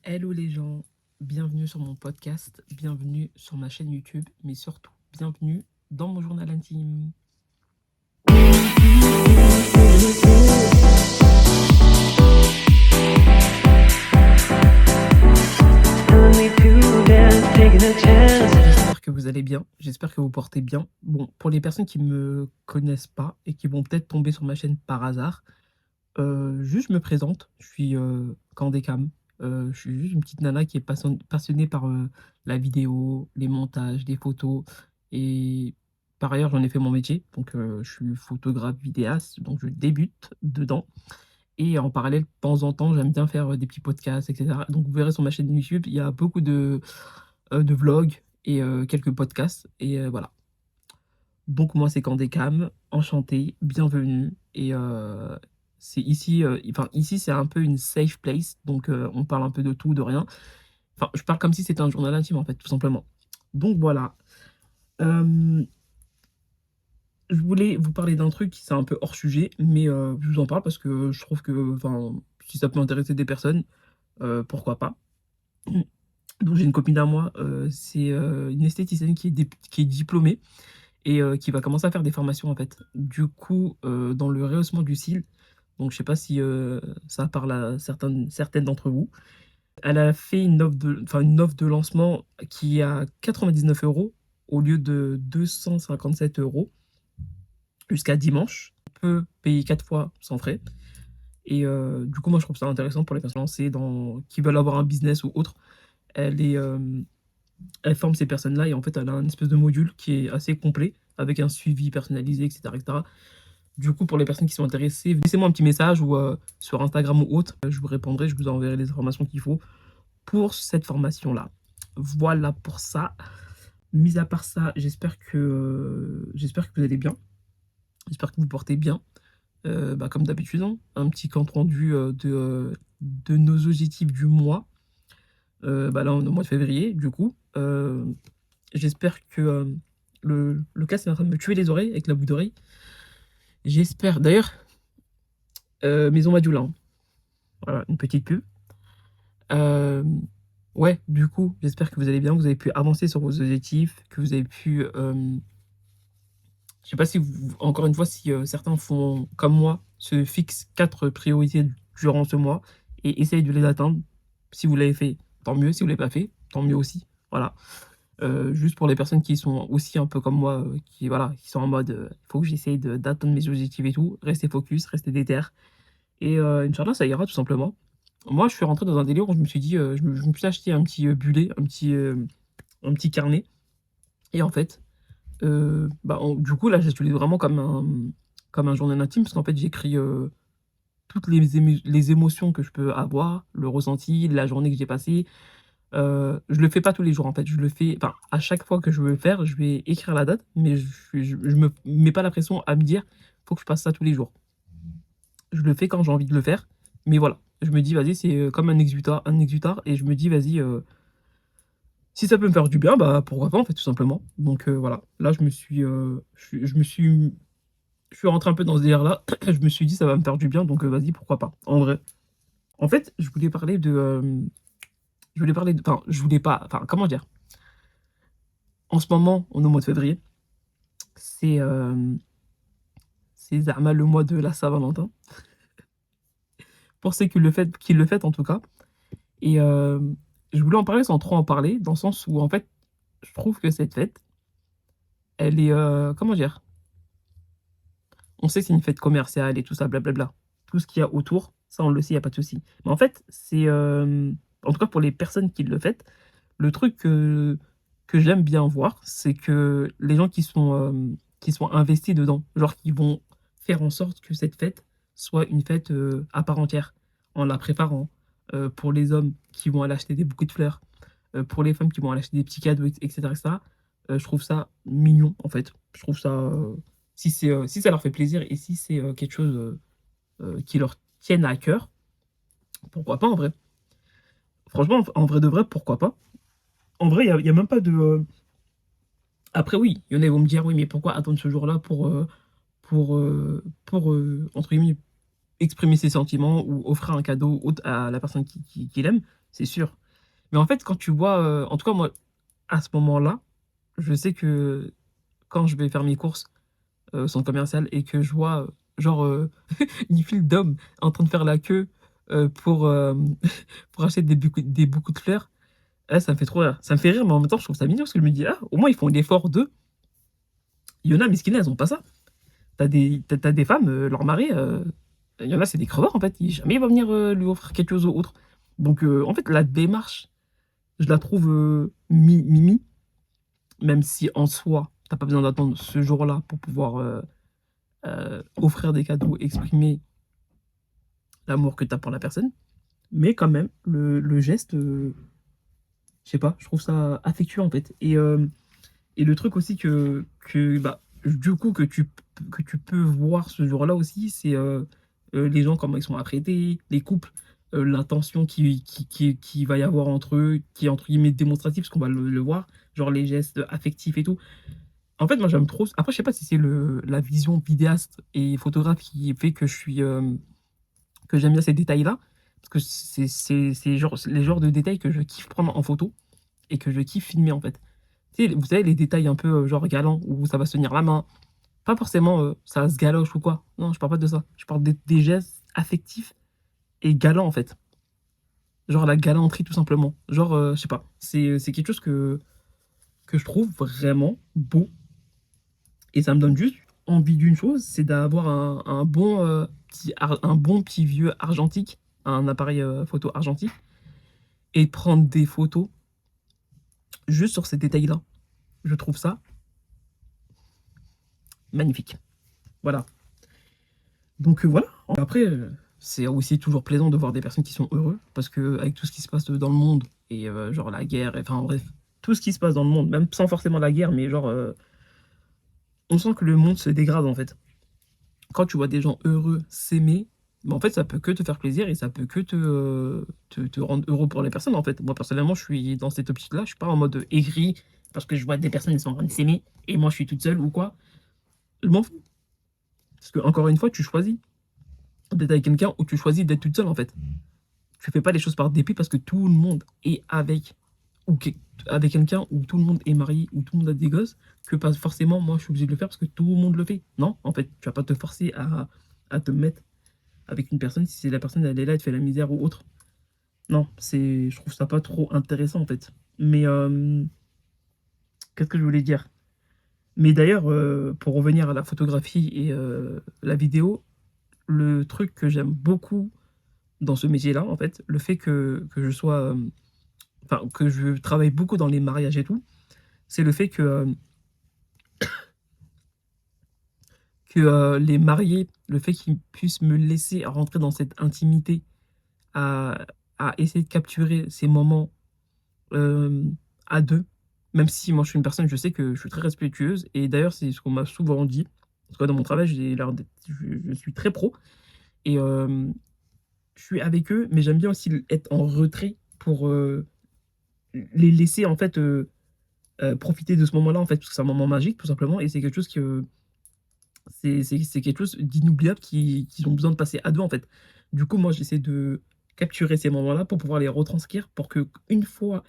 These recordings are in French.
Hello les gens, bienvenue sur mon podcast, bienvenue sur ma chaîne YouTube, mais surtout bienvenue dans mon journal intime. J'espère que vous allez bien, j'espère que vous portez bien. Bon, pour les personnes qui ne me connaissent pas et qui vont peut-être tomber sur ma chaîne par hasard, juste je me présente, je suis Candécam. Je suis juste une petite nana qui est passionnée par la vidéo, les montages, les photos. Et par ailleurs, j'en ai fait mon métier. Donc, je suis photographe, vidéaste. Donc, je débute dedans. Et en parallèle, de temps en temps, j'aime bien faire des petits podcasts, etc. Donc, vous verrez sur ma chaîne YouTube, il y a beaucoup de vlogs et quelques podcasts. Et voilà. Donc moi c'est Candécam, enchanté, bienvenue et c'est ici, ici c'est un peu une safe place, donc on parle un peu de tout, de rien. Enfin, je parle comme si c'était un journal intime en fait, tout simplement. Donc voilà, hem, je voulais vous parler d'un truc qui c'est un peu hors sujet, mais je vous en parle parce que je trouve que, enfin, si ça peut intéresser des personnes, pourquoi pas. Donc j'ai une copine à moi, c'est, une esthéticienne qui est diplômée et qui va commencer à faire des formations, en fait. Du coup, dans le rehaussement du cil, donc je sais pas si, ça parle à certaines d'entre vous. Elle a fait une offre de lancement qui est à 99 € au lieu de 257 € jusqu'à dimanche. On peut payer 4 fois sans frais et du coup, moi, je trouve ça intéressant pour les personnes lancées qui veulent avoir un business ou autre. Elle est, elle forme ces personnes-là et en fait, elle a un espèce de module qui est assez complet avec un suivi personnalisé et cetera et cetera. Du coup, pour les personnes qui sont intéressées, laissez-moi un petit message ou sur Instagram ou autre, je vous répondrai, je vous enverrai les informations qu'il faut pour cette formation-là. Voilà pour ça. Mis à part ça, j'espère que vous allez bien, j'espère que vous portez bien. Comme d'habitude, hein, un petit compte rendu, de nos objectifs du mois. Là, on est au mois de février, du coup. J'espère que, le casque est en train de me tuer les oreilles avec la boucle d'oreille. J'espère d'ailleurs, Maison Madioula, hein. Voilà, une petite pub. Ouais, du coup, j'espère que vous allez bien, que vous avez pu avancer sur vos objectifs, que vous avez pu, je sais pas si vous encore une fois, si, certains font comme moi, se fixent 4 priorités durant ce mois et essayent de les atteindre. Si vous l'avez fait, tant mieux, si vous l'avez pas fait, tant mieux aussi, voilà. Juste pour les personnes qui sont aussi un peu comme moi, qui voilà, qui sont en mode, «Il faut que j'essaye d'atteindre mes objectifs et tout», restez focus, restez déter et inch'Allah, ça ira tout simplement. Moi, je suis rentré dans un délire où je me suis dit, je me suis acheté un petit, bullet, un petit carnet et en fait, du coup, là, j'utilise vraiment comme un journal intime parce qu'en fait, j'écris, toutes les émotions que je peux avoir, le ressenti, la journée que j'ai passée. Je le fais pas tous les jours, en fait, je le fais à chaque fois que je veux le faire, je vais écrire la date, mais je me mets pas la pression à me dire: «Faut que je fasse ça tous les jours». Je le fais quand j'ai envie de le faire, mais voilà, je me dis: «Vas-y, c'est, comme un exutoire» et je me dis: «Vas-y, si ça peut me faire du bien, bah, pourquoi pas, en fait, tout simplement». Donc voilà, là, je suis rentré un peu dans ce délire-là. Je me suis dit: «Ça va me faire du bien, donc vas-y, pourquoi pas?» En vrai. En fait, je voulais parler de je voulais pas comment dire? En ce moment, on est au mois de février, c'est, c'est za'ma le mois de la Saint-Valentin, pour ceux qui le fêtent en tout cas et je voulais en parler sans trop en parler, dans le sens où en fait, je trouve que cette fête, elle est, comment dire? On sait que c'est une fête commerciale et tout ça, blablabla. Tout ce qu'il y a autour, ça on le sait, il y a pas de souci. Mais en fait, c'est, en tout cas pour les personnes qui le fêtent, le truc que j'aime bien voir, c'est que les gens qui sont investis dedans, genre qui vont faire en sorte que cette fête soit une fête, à part entière, en la préparant. Pour les hommes qui vont aller acheter des bouquets de fleurs, pour les femmes qui vont aller acheter des petits cadeaux et cetera et cetera. Je trouve ça mignon, en fait. Je trouve ça, si ça leur fait plaisir et si c'est, quelque chose, qui leur tienne à cœur, pourquoi pas en vrai? Franchement, en vrai de vrai, pourquoi pas? En vrai, il y a même pas de, après oui, il y en a, ils vont me dire: «Oui, mais pourquoi attendre ce jour-là entre guillemets, exprimer ses sentiments ou offrir un cadeau autre à la personne qui l'aime?» c'est sûr. Mais en fait, quand tu vois, en tout cas moi, à ce moment-là, je sais que quand je vais faire mes courses, au centre commercial et que je vois, genre, une file d'hommes en train de faire la queue, pour, pour acheter des bouquets de fleurs, ça me fait trop rire. Ça me fait rire, mais en même temps, je trouve ça mignon parce que je me dis: «Ah, au moins ils font l'effort de». Il y en a, mesquines, elles ont pas ça. Tu as des femmes, leur mari, il y en a, c'est des crevards, en fait. Jamais il va venir, lui offrir quelque chose ou autre. Donc en fait, la démarche, je la trouve, mimi, même si en soi, tu as pas besoin d'attendre ce jour-là pour pouvoir, offrir des cadeaux, exprimer l'amour que tu as pour la personne. Mais quand même, le geste, je sais pas, je trouve ça affectueux, en fait. Et le truc aussi bah, du coup, que tu peux voir ce jour-là aussi, c'est, les gens, comment ils sont apprêtés, les couples, l'intention qui va y avoir entre eux, qui est entre guillemets «démonstrative», parce qu'on va le voir, genre les gestes affectifs et tout. En fait, moi, j'aime trop après, je sais pas si c'est la vision vidéaste et photographe qui fait que je suis, que j'aime bien ces détails-là, parce que c'est genre les genres de détails que je kiffe prendre en photo et que je kiffe filmer, en fait. Tu sais, vous savez, les détails un peu, genre galants, où ça va se tenir la main. Pas forcément, ça se galoche ou quoi. Non, je parle pas de ça. Je parle des gestes affectifs et galants, en fait. Genre la galanterie, tout simplement. Genre, je sais pas, c'est quelque chose que je trouve vraiment beau et ça me donne juste envie d'une chose, c'est d'avoir un bon, un bon petit vieux argentique, un appareil, photo argentique et prendre des photos juste sur ces détails-là. Je trouve ça magnifique. Voilà. Donc voilà. Après, c'est aussi toujours plaisant de voir des personnes qui sont heureux parce qu'avec tout ce qui se passe dans le monde et genre la guerre et enfin bref, tout ce qui se passe dans le monde, même sans forcément la guerre, mais genre, on sent que le monde se dégrade, en fait. Quand tu vois des gens heureux s'aimer, bah, en fait, ça peut que te faire plaisir et ça peut que te rendre heureux pour les personnes, en fait. Moi, personnellement, je suis dans cette optique-là, je suis pas en mode aigri parce que je vois des personnes, elles sont en train de s'aimer et moi, je suis toute seule ou quoi. Je m'en fous. Parce que encore une fois, tu choisis d'être avec quelqu'un ou tu choisis d'être toute seule, en fait. Tu fais pas les choses par dépit parce que tout le monde est avec ou avec quelqu'un ou tout le monde est marié ou tout le monde a des gosses, que pas forcément moi je suis obligé de le faire parce que tout le monde le fait. Non, en fait, tu vas pas te forcer à te mettre avec une personne si c'est la personne elle est là, elle te fait la misère ou autre. Non, je trouve ça pas trop intéressant, en fait. Mais qu'est-ce que je voulais dire? Mais d'ailleurs, pour revenir à la photographie et la vidéo, le truc que j'aime beaucoup dans ce métier-là, en fait, le fait que je sois, enfin, que je travaille beaucoup dans les mariages et tout, c'est le fait que les mariés, le fait qu'ils puissent me laisser rentrer dans cette intimité, à essayer de capturer ces moments, à 2, même si moi je suis une personne, je sais que je suis très respectueuse et d'ailleurs c'est ce qu'on m'a souvent dit. En tout cas dans mon travail, j'ai l'air d'être je suis très pro et je suis avec eux, mais j'aime bien aussi être en retrait pour, les laisser en fait, profiter de ce moment-là, en fait, parce que c'est un moment magique tout simplement et c'est quelque chose que c'est quelque chose d'inoubliable qu'ils ont besoin de passer à 2 en fait. Du coup, moi, j'essaie de capturer ces moments-là pour pouvoir les retranscrire pour qu'une fois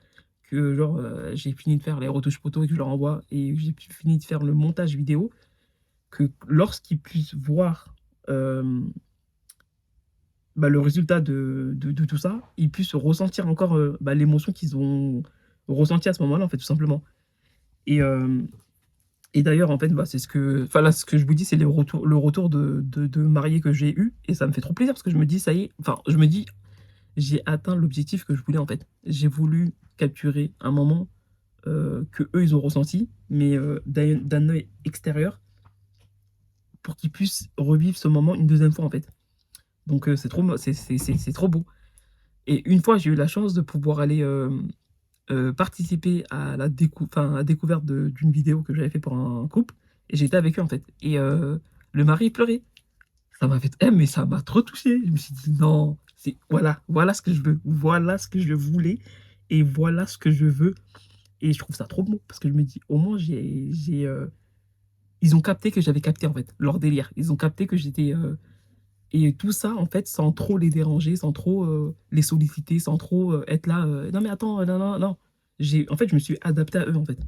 que genre, j'ai fini de faire les retouches photos et que je leur envoie et que j'ai fini de faire le montage vidéo, que lorsqu'ils puissent voir, bah, le résultat de tout ça, ils puissent ressentir encore, bah, l'émotion qu'ils ont ressentie à ce moment-là, en fait, tout simplement. Et et d'ailleurs, en fait, bah, c'est ce que enfin, là, ce que je vous dis, c'est le retour de mariés que j'ai eu et ça me fait trop plaisir parce que je me dis: «Ça y est», enfin, je me dis: «J'ai atteint l'objectif que je voulais, en fait». J'ai voulu capturer un moment, qu'eux, ils ont ressenti, mais d'un œil extérieur pour qu'ils puissent revivre ce moment une deuxième fois, en fait. Donc c'est trop mo c'est trop beau et une fois, j'ai eu la chance de pouvoir aller, participer à la découverte d'une vidéo que j'avais fait pour un couple et j'étais avec eux, en fait et le mari pleurait. Ça m'a fait mais ça m'a trop touché. Je me suis dit: «Non, c'est voilà ce que je veux, voilà ce que je voulais et voilà ce que je veux» et je trouve ça trop beau parce que je me dis: «Au moins ils ont capté que j'avais capté, en fait, leur délire. Ils ont capté que j'étais, et tout ça, en fait, sans trop les déranger, sans trop, les solliciter, sans trop, être là, «Non mais attends, non, non, non». J'ai en fait, je me suis adapté à eux, en fait,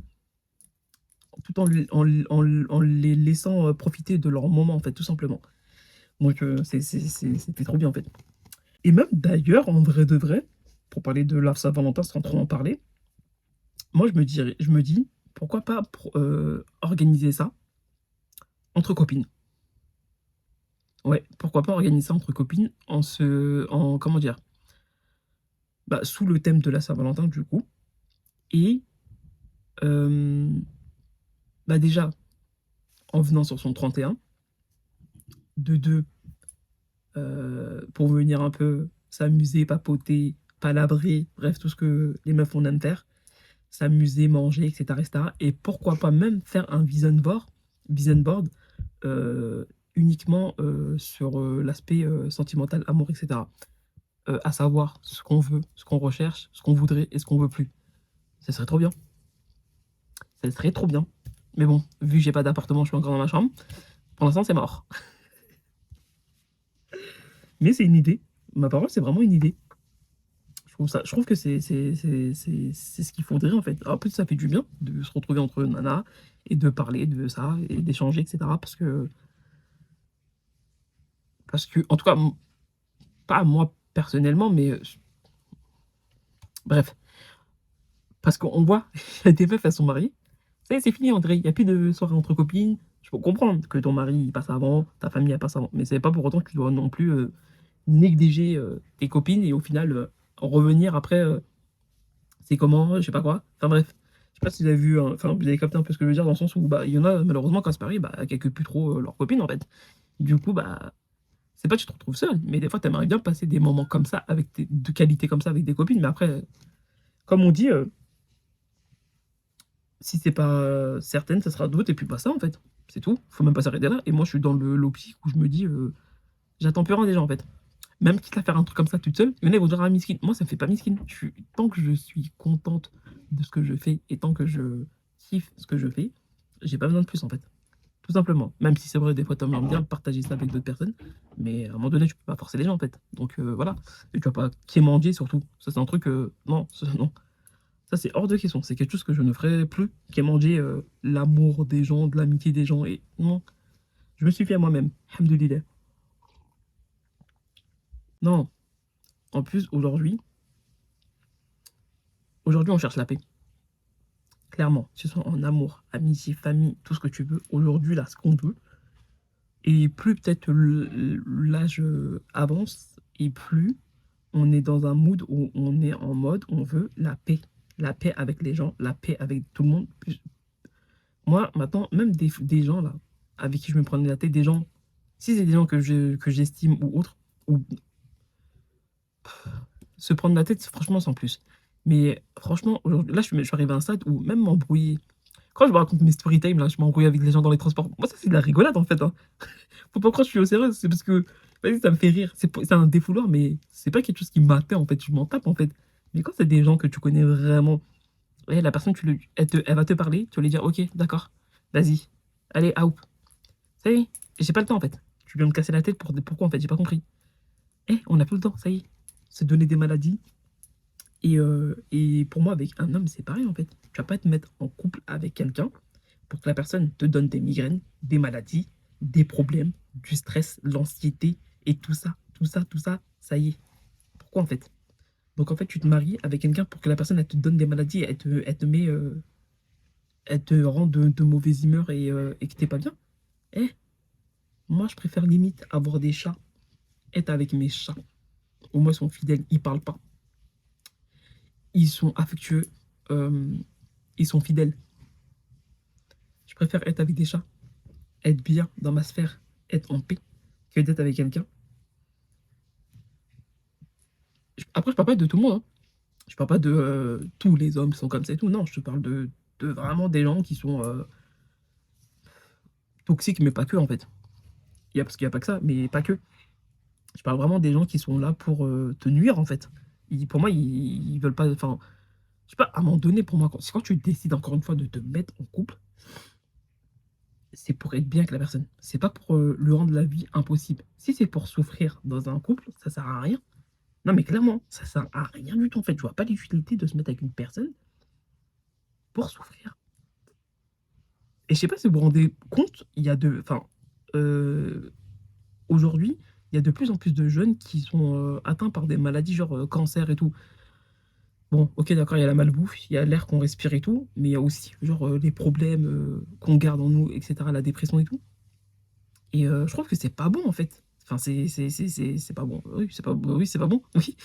tout en les laissant, profiter de leur moment, en fait, tout simplement. Donc c'était trop bien, en fait. Et même d'ailleurs, en vrai de vrai, pour parler de la Saint-Valentin sans trop en parler, moi je me dis: «Pourquoi pas organiser ça entre copines?» Ouais, pourquoi pas organiser ça entre copines en comment dire? Bah, sous le thème de la Saint-Valentin du coup et hem, bah, déjà en venant sur son 31, de 2, pour venir un peu s'amuser, papoter, palabrer, bref tout ce que les meufs on aime faire, s'amuser, manger et cetera et pourquoi pas même faire un vision board, uniquement, sur, l'aspect, sentimental, amour et cetera. À savoir ce qu'on veut, ce qu'on recherche, ce qu'on voudrait et ce qu'on veut plus. Ça serait trop bien, ça serait trop bien. Mais bon, vu que j'ai pas d'appartement, je suis encore dans ma chambre, pour l'instant c'est mort. Mais c'est une idée. Ma parole, c'est vraiment une idée. Je trouve que c'est ce qu'il faudrait en fait. En plus, ça fait du bien de se retrouver entre nanas et de parler de ça et d'échanger et cetera parce que en tout cas, pas moi personnellement, mais, bref, parce qu'on voit, il y a des meufs, elles sont mariées. Ça y est, c'est fini André, il y a plus de soirée entre copines. Je peux comprendre que ton mari, il passe avant, ta famille, elle passe avant, mais c'est pas pour autant que tu dois non plus, négliger, tes copines et au final, revenir après, c'est comment, je sais pas quoi. Enfin bref, je sais pas si vous avez vu, enfin vous avez capté un peu ce que je veux dire dans le sens où, bah, il y en a malheureusement quand c'est pareil, bah, elles calculent plus trop, leurs copines en fait. Du coup, bah, c'est pas que tu te retrouves seul, mais des fois tu aimerais bien passer des moments comme ça avec tes de qualité comme ça avec des copines, mais après, comme on dit, si c'est pas, certaines, ça sera d'autres et puis basta en fait. C'est tout. Faut même pas s'arrêter là et moi je suis dans le l'optique où je me dis, j'attends plus rien des gens en fait. Même quitte à faire un truc comme ça toute seule, il y en a, ils vont dire: «Ah miskin». Moi ça me fait pas miskin. Je suis tant que je suis contente de ce que je fais et tant que je kiffe ce que je fais, j'ai pas besoin de plus en fait. Tout simplement. Même si c'est vrai des fois tu aimerais bien partager ça avec d'autres personnes, mais à un moment donné tu peux pas forcer les gens en fait. Donc voilà. Et tu vas pas quémander surtout. Ça c'est un truc, non, ça non. Ça, c'est hors de question. C'est quelque chose que je ne ferai plus, quémander, l'amour des gens, de l'amitié des gens et non, je me suffis à moi-même. Alhamdoulilah. Non, en plus, aujourd'hui, on cherche la paix. Clairement, que ce soit en amour, amitié, famille, tout ce que tu veux. Aujourd'hui, là, ce qu'on veut et plus peut-être l'âge, avance et plus on est dans un mood où on est en mode, on veut la paix. La paix avec les gens, la paix avec tout le monde. Plus moi, maintenant, même des gens là, avec qui je me prenais la tête, des gens si c'est des gens que j'estime ou autres, ou se prendre la tête, franchement, sans plus. Mais franchement, aujourd'hui là, je suis arrivé à un stade où même m'embrouiller quand je me raconte mes story time là, je m'embrouille avec les gens dans les transports. Moi, ça, c'est de la rigolade, en fait, hein. Faut pas croire que je suis au sérieux, c'est parce que, vas-y, ça me fait rire. C'est un défouloir, mais c'est pas quelque chose qui m'atteint, en fait, je m'en tape, en fait. Mais quand c'est des gens que tu connais vraiment, ouais, la personne, elle va te parler, tu vas lui dire: «OK, d'accord, vas-y, allez, hop». Ça y est, j'ai pas le temps, en fait. Tu viens me casser la tête pourquoi, en fait? J'ai pas compris. Eh, on a plus le temps, ça y est. Se donner des maladies et pour moi, avec un homme, c'est pareil, en fait. Tu vas pas te mettre en couple avec quelqu'un pour que la personne te donne des migraines, des maladies, des problèmes, du stress, l'anxiété et tout ça, tout ça, tout ça, ça y est. Pourquoi, en fait? Donc en fait, tu te maries avec quelqu'un pour que la personne, elle te donne des maladies, elle te met, elle te rend de mauvaise humeur et que tu pas bien. Eh, moi, je préfère limite avoir des chats, être avec mes chats. Au moins, ils sont fidèles, ils parlent pas. Ils sont affectueux, ils sont fidèles. Je préfère être avec des chats, être bien dans ma sphère, être en paix, que d'être avec quelqu'un. Après, je parle pas de tout le monde, hein. Je parle pas de tous les hommes sont comme ça et tout. Non, je te parle de vraiment des gens qui sont toxiques, mais pas que en fait. Parce qu'il y a pas que ça, mais pas que. Je parle vraiment des gens qui sont là pour te nuire en fait. Pour moi, ils veulent pas. Enfin, je sais pas, à un moment donné, pour moi, c'est quand tu décides encore une fois de te mettre en couple, c'est pour être bien avec la personne. C'est pas pour, lui rendre la vie impossible. Si c'est pour souffrir dans un couple, ça sert à rien. Non, mais clairement, ça sert à rien du tout, en fait. Je vois pas l'utilité de se mettre avec une personne pour souffrir. Et je sais pas si vous vous rendez compte, il y a de enfin, heu, aujourd'hui, il y a de plus en plus de jeunes qui sont, atteints par des maladies genre, cancer et tout. Bon, OK, d'accord, il y a la malbouffe, il y a l'air qu'on respire et tout, mais il y a aussi genre, les problèmes, qu'on garde en nous et cetera, la dépression et tout. Et je trouve que c'est pas bon, en fait. Enfin, c'est pas bon. Oui, c'est pas oui, c'est pas bon, oui.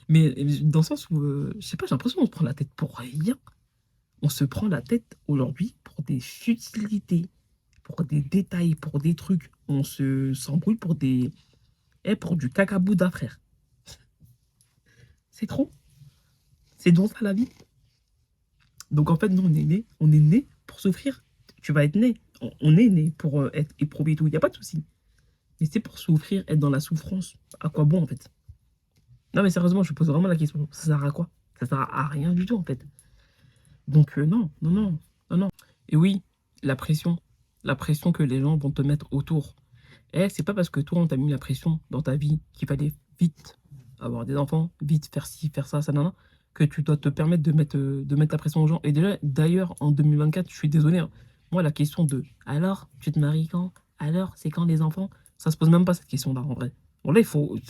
Mais dans le sens où, je sais pas, j'ai l'impression qu'on se prend la tête pour rien. On se prend la tête aujourd'hui pour des futilités, pour des détails, pour des trucs. On se s'embrouille pour des pour du cacabouda, frère. C'est trop. C'est donc ça la vie. Donc en fait, nous, on est né pour souffrir. Tu vas être né. On est né pour, être éprouvé et tout, il y a pas de souci. Mais c'est pour souffrir, être dans la souffrance. À quoi bon, en fait? Non, mais sérieusement, je pose vraiment la question. Ça sert à quoi? Ça sert à rien du tout, en fait. Donc, non, non, non, non, non. Et oui, la pression. La pression que les gens vont te mettre autour. Eh, c'est pas parce que toi, on t'a mis la pression dans ta vie qu'il fallait vite avoir des enfants, vite faire ci, faire ça, nana, que tu dois te permettre de mettre la pression aux gens. Et déjà, d'ailleurs, en 2024, je suis désolé, hein, moi, la question de alors, tu te maries quand? Alors, c'est quand les enfants? Ça se pose même pas cette question-là, en vrai. Bon, là,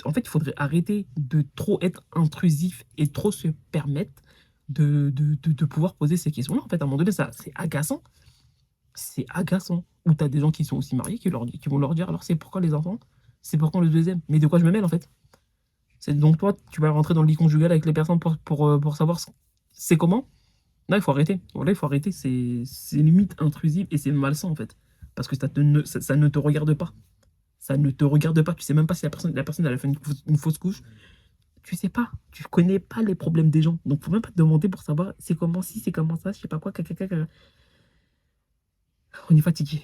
en fait, il faudrait arrêter de trop être intrusif et trop se permettre de pouvoir poser ces questions-là. En fait, à un moment donné, ça, c'est agaçant. C'est agaçant. Ou tu as des gens qui sont aussi mariés qui vont leur dire alors c'est pourquoi les enfants? C'est pourquoi le deuxième? Mais de quoi je me mêle en fait? C'est donc toi, tu vas rentrer dans le lit conjugal avec les personnes pour savoir c'est comment? Là, il faut arrêter. Voilà, il faut arrêter. C'est limite intrusif et c'est malsain en fait. Parce que ça ne te regarde pas. Ça ne te regarde pas. Tu sais même pas si la personne elle a fait une fausse couche. Tu sais pas. Tu connais pas les problèmes des gens. Donc, faut même pas te demander pour savoir c'est comment si, c'est comment ça, je sais pas quoi. On est fatigué.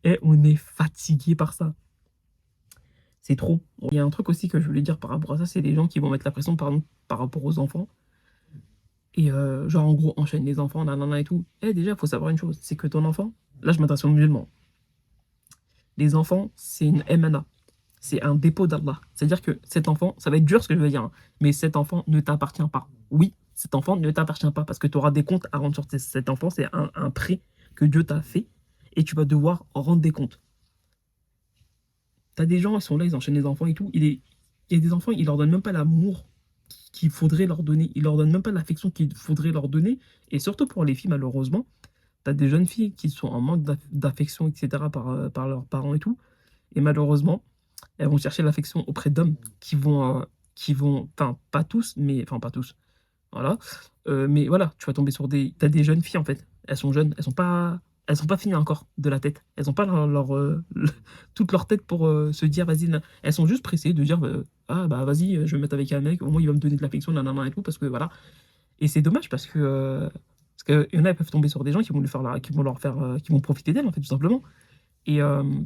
Et on est fatigué par ça. C'est trop. Il y a un truc aussi que je voulais dire par rapport à ça, c'est les gens qui vont mettre la pression par rapport aux enfants. Et genre, en gros, enchaîne les enfants, nanana et tout. Déjà, il faut savoir une chose, c'est que ton enfant, là, je m'adresse aux musulmans. Les enfants, c'est une MNA. C'est un dépôt d'Allah. C'est-à-dire que cet enfant, ça va être dur ce que je veux dire, hein, mais cet enfant ne t'appartient pas. Oui, cet enfant ne t'appartient pas parce que tu auras des comptes à rendre sur cet enfant. C'est un prêt que Dieu t'a fait et tu vas devoir rendre des comptes. T'as des gens, ils sont là, ils enchaînent les enfants et tout. Il y a des enfants, ils leur donnent même pas l'amour qu'il faudrait leur donner. Ils leur donnent même pas l'affection qu'il faudrait leur donner. Et surtout pour les filles, malheureusement, t'as des jeunes filles qui sont en manque d'affection, etc., par leurs parents et tout. Et malheureusement, elles vont chercher l'affection auprès d'hommes qui vont, enfin, pas tous, mais, enfin, pas tous, voilà. Mais voilà, tu vas tomber sur t'as des jeunes filles, en fait. Elles sont jeunes, elles sont pas finies encore de la tête. Elles ont pas toute leur tête pour se dire, vas-y, elles sont juste pressées de dire, ah, bah, vas-y, je vais me mettre avec un mec, au moins il va me donner de l'affection, nanana et tout, parce que voilà. Et c'est dommage parce que y en a, elles peuvent tomber sur des gens qui vont qui vont profiter d'elles, en fait, tout simplement. Et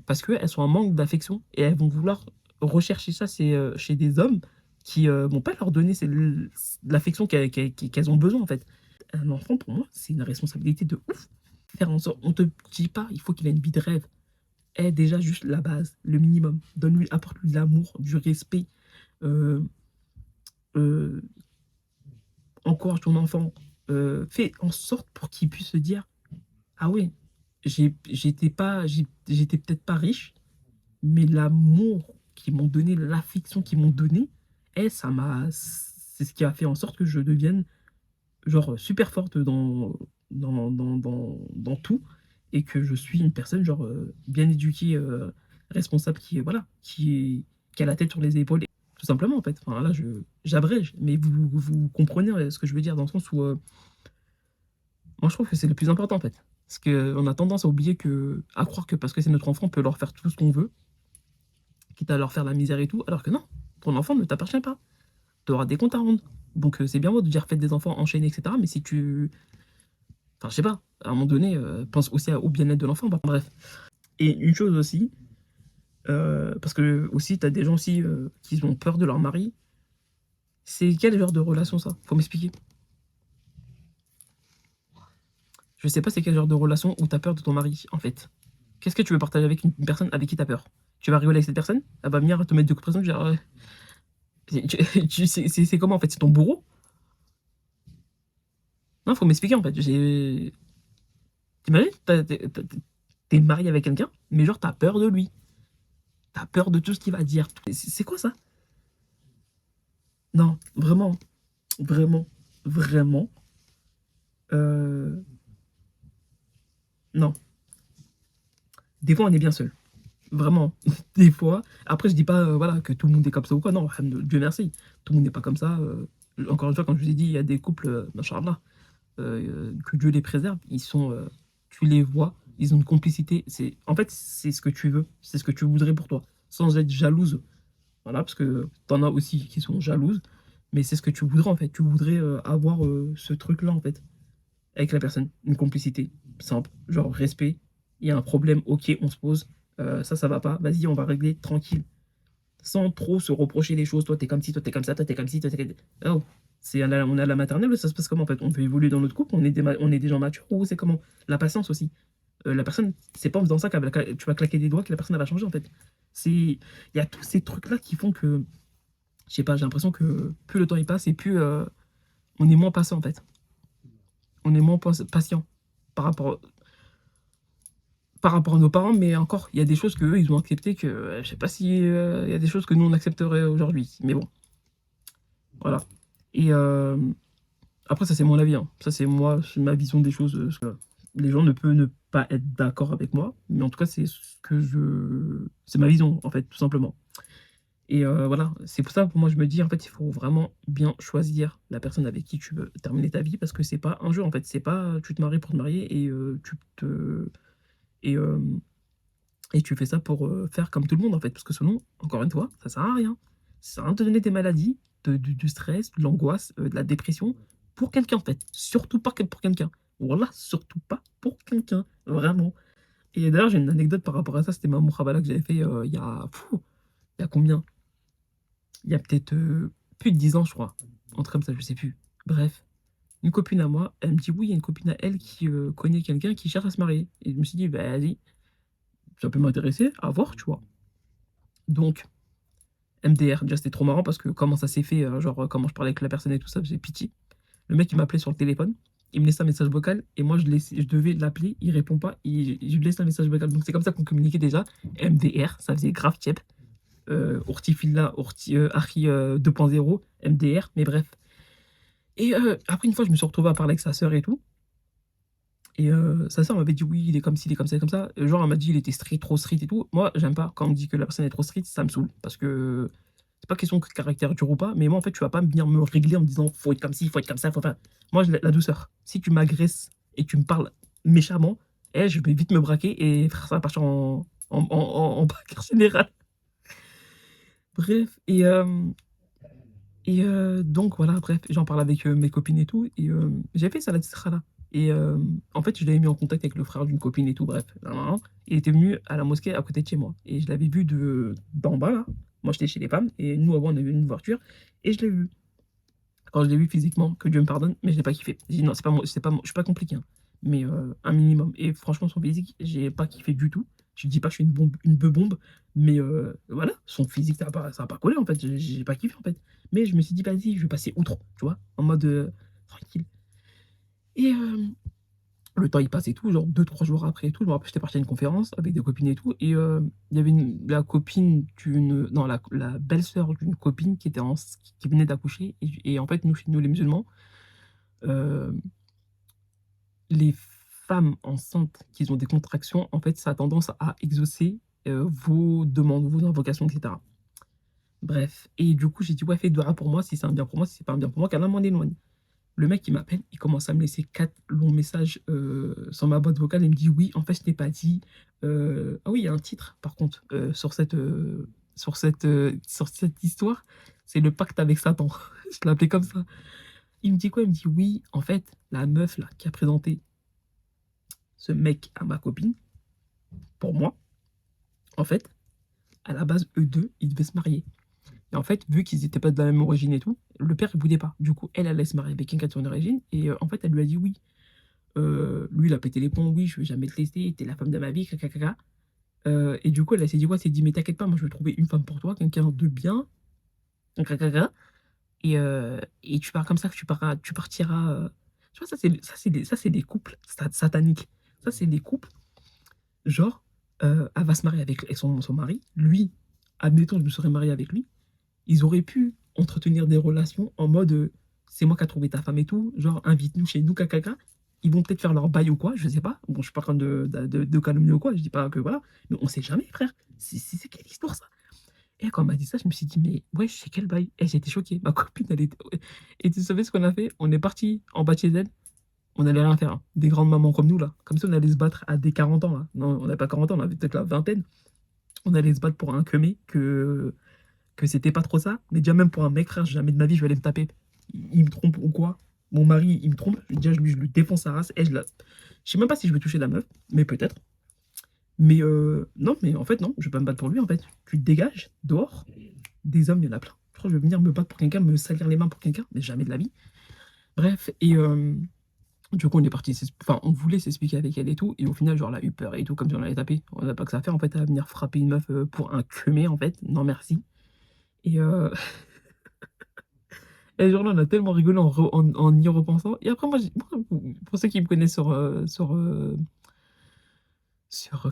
parce qu'elles sont en manque d'affection et elles vont vouloir rechercher ça chez des hommes qui vont pas leur donner l'affection qu'elles ont besoin en fait. Un enfant, pour moi, c'est une responsabilité de ouf. Faire en sorte, on te dit pas, il faut qu'il ait une vie de rêve. Déjà juste la base, le minimum. Donne-lui, apporte-lui de l'amour, du respect. Euh, euh, Encourage ton enfant. Fais en sorte pour qu'il puisse se dire, ah ouais, j'étais peut-être pas riche, mais l'amour qu'ils m'ont donné, l'affection qu'ils m'ont donné, c'est ce qui a fait en sorte que je devienne genre super forte dans tout et que je suis une personne genre bien éduquée, responsable voilà, qui a la tête sur les épaules. Tout simplement en fait. Enfin là j'abrège, mais vous comprenez ce que je veux dire dans le sens où moi je trouve que c'est le plus important en fait. Parce qu'on a tendance à oublier à croire que parce que c'est notre enfant, on peut leur faire tout ce qu'on veut, quitte à leur faire la misère et tout, alors que non, ton enfant ne t'appartient pas. Tu auras des comptes à rendre. Donc c'est bien beau de dire faites des enfants enchaînés, etc. Mais si tu. Enfin, je sais pas, à un moment donné, pense aussi au bien-être de l'enfant. Bah, bref. Et une chose aussi, parce que aussi, tu as des gens aussi qui ont peur de leur mari. C'est quel genre de relation ça? Faut m'expliquer. Je sais pas c'est quel genre de relation où tu as peur de ton mari, en fait. Qu'est-ce que tu veux partager avec une personne avec qui tu as peur? Tu vas rigoler avec cette personne? Elle va venir te mettre des coups de pression, dire, c'est comment en fait? C'est ton bourreau? Non, faut m'expliquer en fait. T'imagines? T'es marié avec quelqu'un, mais genre t'as peur de lui. T'as peur de tout ce qu'il va dire. C'est quoi ça? Non, vraiment, vraiment, vraiment. euh, non. Des fois, on est bien seul. Vraiment. Des fois. Après, je dis pas voilà, que tout le monde est comme ça ou quoi. Non, Dieu merci. Tout le monde n'est pas comme ça. Encore une fois, comme je vous ai dit, il y a des couples, machallah, que Dieu les préserve. Ils sont, tu les vois, ils ont une complicité. En fait, c'est ce que tu veux. C'est ce que tu voudrais pour toi. Sans être jalouse. Voilà, parce que t'en as aussi qui sont jalouses. Mais c'est ce que tu voudrais en fait. Tu voudrais avoir ce truc-là en fait. Avec la personne. Une complicité simple. Genre respect. Il y a un problème, ok, on se pose. Ça va pas. Vas-y, on va régler tranquille. Sans trop se reprocher les choses. Toi, t'es comme ci, toi, t'es comme ça, toi, t'es comme ci, toi, t'es comme... Oh, on est à la maternelle, ça se passe comment en fait? On peut évoluer dans notre couple, on est des gens matures ou c'est comment? La patience aussi. La personne, c'est pas en faisant ça tu vas claquer des doigts que la personne elle va changer en fait. Il y a tous ces trucs-là qui font que, je sais pas, j'ai l'impression que plus le temps il passe et plus on est moins patient en fait. On est moins patient par rapport, par rapport à nos parents, mais encore, il y a des choses qu'eux, ils ont accepté que, je sais pas si il y a des choses que nous, on accepterait aujourd'hui. Mais bon, voilà. Et après, ça, c'est mon avis, hein. Ça, c'est moi, c'est ma vision des choses. Les gens ne peuvent ne pas être d'accord avec moi, mais en tout cas, c'est ce que je... C'est ma vision, en fait, tout simplement. Et voilà, c'est pour ça, pour moi, je me dis, en fait, il faut vraiment bien choisir la personne avec qui tu veux terminer ta vie, parce que c'est pas un jeu, en fait. C'est pas, tu te maries pour te marier et tu te... Et, et tu fais ça pour faire comme tout le monde, en fait. Parce que sinon, encore une fois, ça sert à rien. Ça sert à rien de te donner des maladies, du stress, de l'angoisse, de la dépression, pour quelqu'un, en fait. Surtout pas pour quelqu'un. Voilà, surtout pas pour quelqu'un. Vraiment. Et d'ailleurs, j'ai une anecdote par rapport à ça. C'était ma mouhabala que j'avais fait il y a combien? Il y a peut-être plus de 10 ans, je crois. Un truc comme ça, je sais plus. Bref. Une copine à moi, elle me dit oui, il y a une copine à elle qui connaît quelqu'un qui cherche à se marier. Et je me suis dit, bah, vas-y, ça peut m'intéresser, à voir, tu vois. Donc, MDR, déjà c'était trop marrant parce que comment ça s'est fait, genre comment je parlais avec la personne et tout ça, j'ai pitié. Le mec il m'appelait sur le téléphone, il me laissait un message vocal et moi je devais l'appeler, il répond pas, je lui laisse un message vocal. Donc c'est comme ça qu'on communiquait déjà. MDR, ça faisait grave tiep. Urtifilla, Archi 2.0, MDR, mais bref. Et après une fois je me suis retrouvé à parler avec sa sœur et tout. Et sa sœur m'avait dit oui, il est comme ci, il est comme ça, comme ça. Genre elle m'a dit il était street, trop street et tout. Moi j'aime pas quand on me dit que la personne est trop street, ça me saoule. Parce que c'est pas question que caractère dur ou pas, mais moi en fait tu vas pas venir me régler en me disant faut être comme ci, faut être comme ça, faut faire. Moi la douceur. Si tu m'agresses et que tu me parles méchamment, je vais vite me braquer et frère, ça va partir en bagarre générale. Bref, et donc voilà, bref, j'en parle avec mes copines et tout, et j'ai fait ça la là. Et en fait, je l'avais mis en contact avec le frère d'une copine et tout, bref. Nan, nan, nan. Il était venu à la mosquée à côté de chez moi. Et je l'avais vu d'en bas, là. Moi, j'étais chez les femmes, et nous, avant, on avait une voiture, et je l'ai vu. Quand je l'ai vu physiquement, que Dieu me pardonne, mais je l'ai pas kiffé. J'ai dit non, c'est pas moi, je suis pas compliqué, hein, mais un minimum. Et franchement, son physique, j'ai pas kiffé du tout. Je dis pas que je suis une bombe, une bombe, mais voilà, son physique, ça a pas collé en fait. J'ai pas kiffé en fait. Mais je me suis dit, vas-y, je vais passer outre, tu vois, en mode tranquille. Et le temps il passe et tout, genre 2 3 jours après et tout, je me rappelle, j'étais parti à une conférence avec des copines et tout, et il y avait la copine d'une, non, la belle-sœur d'une copine qui était qui venait d'accoucher, et en fait, nous, chez nous, les musulmans, euh, les femmes enceintes qui ont des contractions, en fait, ça a tendance à exaucer vos demandes, vos invocations, etc. Bref, et du coup, j'ai dit, ouais, fais doigt pour moi, si c'est un bien pour moi, si c'est pas un bien pour moi, qu'Allah m'en éloigne. Le mec, il m'appelle, il commence à me laisser 4 longs messages sur ma boîte vocale. Il me dit oui, en fait, je t'ai pas dit. Ah oui, il y a un titre, par contre, sur cette histoire. C'est le pacte avec Satan. Je l'appelais comme ça. Il me dit quoi? Il me dit oui, en fait, la meuf là qui a présenté ce mec à ma copine, pour moi, en fait, à la base, eux deux, ils devaient se marier. Et en fait, vu qu'ils étaient pas de la même origine et tout, le père, il voulait pas. Du coup, elle allait se marier avec quelqu'un de son origine. Et en fait, elle lui a dit oui. Lui, il a pété les plombs, oui, je vais jamais te laisser, t'es la femme de ma vie, caca. Et du coup, elle s'est dit quoi? Elle s'est dit: «Mais t'inquiète pas, moi je vais trouver une femme pour toi, quelqu'un de bien, gna et tu pars comme ça, que tu partiras, tu vois? Ça c'est des couples sataniques. Ça, c'est des couples, genre, elle va se marier avec son mari. Lui, admettons, je me serais mariée avec lui, ils auraient pu entretenir des relations en mode, «C'est moi qui a trouvé ta femme et tout, genre invite-nous chez nous, ca». Ils vont peut-être faire leur bail ou quoi, je sais pas. Bon, je suis pas en train de calomnier ou quoi, je dis pas que voilà, mais on sait jamais frère. C'est quelle histoire ça? Et quand elle m'a dit ça, je me suis dit: «Mais wesh, c'est quel bail?» Et j'étais choqué. Ma copine, elle était ouais, et tu savais ce qu'on a fait? On est partis en bas de chez elle, on allait rien faire, hein. Des grandes mamans comme nous là, comme si on allait se battre à des 40 ans là. Non, on n'avait pas 40 ans, on avait peut-être la vingtaine. On allait se battre pour un keumé que c'était pas trop ça, mais déjà même pour un mec frère, jamais de ma vie je vais aller me taper. Il me trompe ou quoi? Mon mari, il me trompe, déjà je lui défonce sa race et je sais même pas si je vais toucher la meuf, mais peut-être. Mais non, mais en fait non, je vais pas me battre pour lui en fait. Tu te dégages, dehors, des hommes, il y en a plein. Je crois que je vais venir me battre pour quelqu'un, me salir les mains pour quelqu'un, mais jamais de la vie. Bref, et du coup, on est parti, enfin, on voulait s'expliquer avec elle et tout, et au final, genre, elle a eu peur et tout, comme si on allait taper. On n'a pas que ça à faire, en fait, à venir frapper une meuf pour un queumé, en fait. Non, merci. Et, et genre là, on a tellement rigolé en y repensant. Et après, moi, pour ceux qui me connaissent sur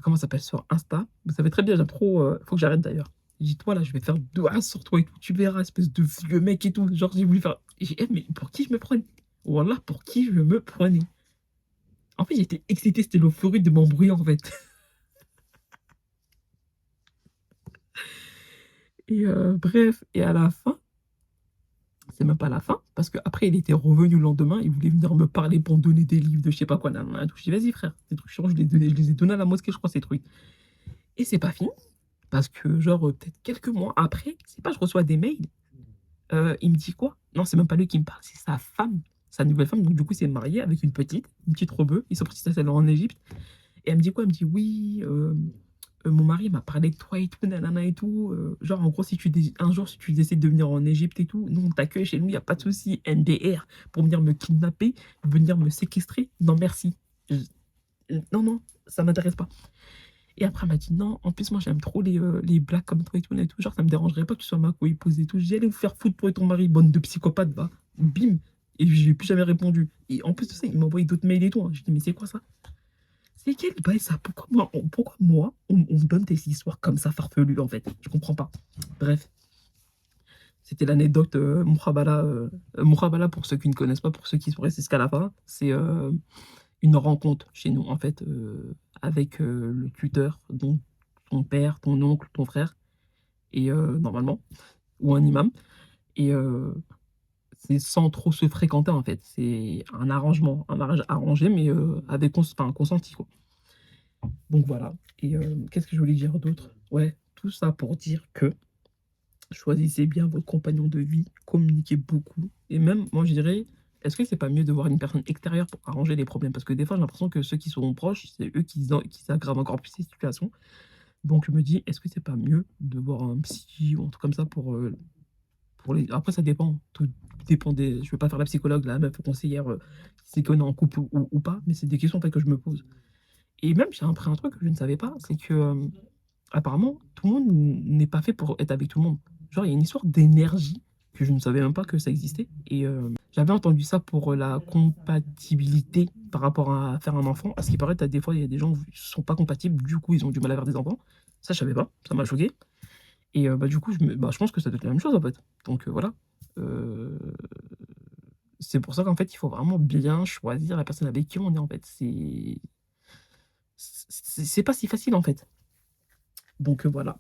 comment ça s'appelle? Sur Insta, vous savez très bien, j'aime trop, faut que j'arrête d'ailleurs. J'ai dit: «Toi là, je vais faire doigt sur toi et tout, tu verras, espèce de vieux mec et tout». Genre, j'ai voulu faire et j'ai mais pour qui je me prenais? Wallah, pour qui je me prenais? En fait, j'étais excité, c'était l'euphorie de m'embrouiller, en fait. Et bref, et à la fin, c'est même pas la fin, parce qu'après il était revenu le lendemain, il voulait venir me parler pour me donner des livres de je sais pas quoi, nin nin et tout. Je dis: «Vas-y frère, ces trucs, je les ai donnés à la mosquée, je crois, ces trucs». Et c'est pas fini, parce que genre, peut-être quelques mois après, c'est pas, je reçois des mails, il me dit quoi? Non, c'est même pas lui qui me parle, c'est sa femme, sa nouvelle femme, donc du coup, il s'est marié avec une petite rebeu. Ils sont partis s'installer en Égypte et elle me dit quoi? Elle me dit: «Oui, mon mari m'a parlé de toi et tout, nanana et tout, genre en gros si tu dé un jour si tu décides de venir en Égypte et tout, nous on t'accueille chez nous, il y a pas de souci, NDR pour venir me kidnapper, venir me séquestrer, non merci. Je Non, non, ça m'intéresse pas». Et après elle m'a dit: «Non, en plus moi j'aime trop les blagues comme toi et tout, genre ça me dérangerait pas que tu sois ma co-épouse et tout». Je dis: «Allez vous faire foutre toi et ton mari, bande de psychopathes, va». Bim, et je lui ai plus jamais répondu et en plus de ça, il m'a envoyé d'autres mails et tout, hein. Je dis: «Mais c'est quoi ça?» C'est quel bail ça? Pourquoi moi, on me donne des histoires comme ça farfelues, en fait? Je comprends pas. Bref, c'était l'anecdote, Mouhabala pour ceux qui ne connaissent pas, pour ceux qui sont restés jusqu'à la fin, c'est, une rencontre chez nous, en fait, avec, le tuteur, donc ton père, ton oncle, ton frère et normalement, ou un imam et c'est sans trop se fréquenter, en fait. C'est un arrangement, un mariage arrangé mais avec consenti, quoi. Donc voilà. Et qu'est-ce que je voulais dire d'autre? Ouais, tout ça pour dire que choisissez bien votre compagnon de vie, communiquez beaucoup et même moi je dirais, est-ce que c'est pas mieux de voir une personne extérieure pour arranger les problèmes? Parce que des fois j'ai l'impression que ceux qui sont proches, c'est eux qui aggravent encore plus les situations. Donc je me dis: «Est-ce que c'est pas mieux de voir un psy ou un truc comme ça pour les». Après ça dépend, tout dépend des je veux pas faire la psychologue, la meuf conseillère, si c'est qu'on est en couple ou pas, mais c'est des questions en fait que je me pose. Et même j'ai appris un truc que je ne savais pas, c'est que, apparemment, tout le monde n'est pas fait pour être avec tout le monde. Genre, il y a une histoire d'énergie que je ne savais même pas que ça existait et j'avais entendu ça pour, la compatibilité par rapport à faire un enfant. À ce qui paraît, tu des fois, il y a des gens, ils sont pas compatibles, du coup, ils ont du mal à faire des enfants. Ça, je savais pas, ça m'a choqué et bah, du coup, je pense que ça doit être la même chose, en fait. Donc voilà, heu, c'est pour ça qu'en fait, il faut vraiment bien choisir la personne avec qui on est, en fait. C'est pas si facile, en fait. Donc voilà.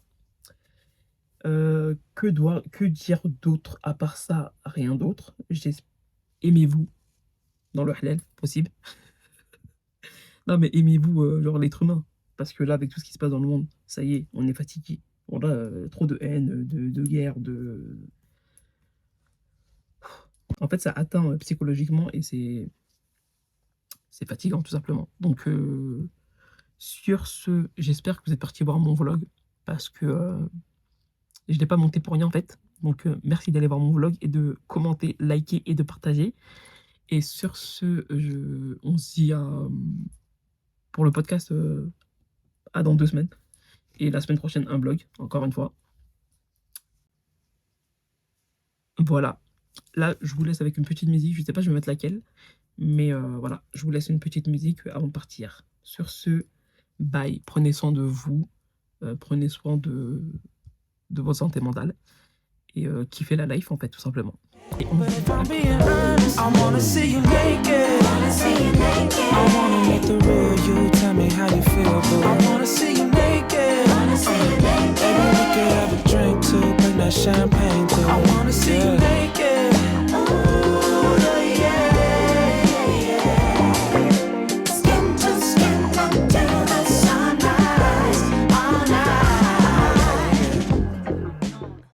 Que dire d'autre à part ça? Rien d'autre. Aimez-vous dans le halal, possible. Non, mais aimez-vous, genre l'être humain. Parce que là, avec tout ce qui se passe dans le monde, ça y est, on est fatigué. Voilà, trop de haine, de guerre, en fait, ça atteint, psychologiquement et c'est fatigant tout simplement. Donc sur ce, j'espère que vous êtes partis voir mon vlog parce que, je ne l'ai pas monté pour rien en fait. Donc merci d'aller voir mon vlog et de commenter, liker et de partager. Et sur ce, on se dit pour le podcast, à dans 2 semaines. et la semaine prochaine, un blog, encore une fois. Voilà. Là, je vous laisse avec une petite musique, je sais pas je vais mettre laquelle, mais voilà, je vous laisse une petite musique, avant de partir. Sur ce, bye, prenez soin de vous, prenez soin de votre santé mentale et kiffez la life en fait, tout simplement. Et on But se if dit à I'm la being prochaine. honest, I wanna see you naked. I wanna meet the real you. Tell me how you feel, boo.